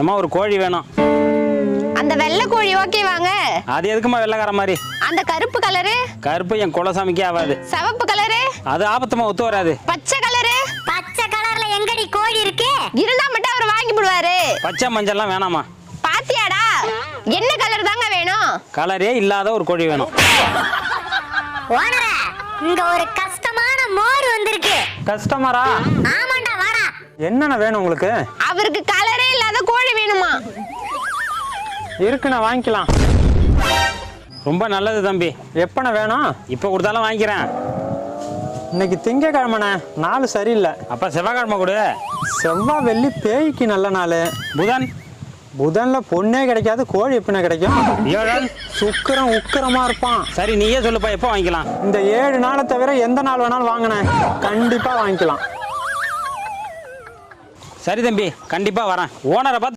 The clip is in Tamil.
ஏம்மா ஒரு கோழி வேணும். அந்த வெள்ளை கோழி ஓகே வாங்க. அது எதுக்குமா வெள்ளைக்கார மாதிரி? அந்த கருப்பு கலரு? கருப்பு என் குலசாமிக்கே ஆகாது. சிவப்பு கலரு? அது ஆபத்துமா ஒத்து வராது. பச்சை கலரு? பச்சை கலர்ல எங்கடி கோழி இருக்கு? இருந்தா மட்டும் அவர் வாங்கி போடுவாரு. பச்சை மஞ்சள்லாம் வேணாமா? பாத்தியாடா, என்ன கலர் தாங்க வேணும்? கலரே இல்லாத ஒரு கோழி வேணும். ஓனரே, இங்க ஒரு கஷ்டமான மோர் வந்திருக்கு. கஸ்டமரா? ஆமாண்டா, வாடா. என்னென்ன வேணும் உங்களுக்கு? அவருக்கு கலரே இல்லாத கோழி வேணுமா? இருக்குண்ணா, வாங்கிக்கலாம். ரொம்ப நல்லது தம்பி. எப்பண்ணா வேணும்? இப்போ கொடுத்தாலும் வாங்கிக்கிறேன். இன்னைக்கு திங்கக்கிழமைண்ணே, நாள் சரியில்லை. அப்போ செவ்வாய்க்கிழமை கொடு. செவ்வாய் வெள்ளி பேய்க்கு நல்ல நாள். புதன்? புதன்ல பொண்ணே கிடைக்காது, கோழி எப்படிண்ணா கிடைக்கும்? வியாழன்? சுக்கிரன் உக்கிரமா இருப்பான். சரி நீயே சொல்லுப்பா, எப்போ வாங்கிக்கலாம்? இந்த 7 நாளை தவிர எந்த நாள் வேணாலும் வாங்கினேன், கண்டிப்பா வாங்கிக்கலாம். சரி தம்பி, கண்டிப்பா வரேன். ஓனரை பார்த்து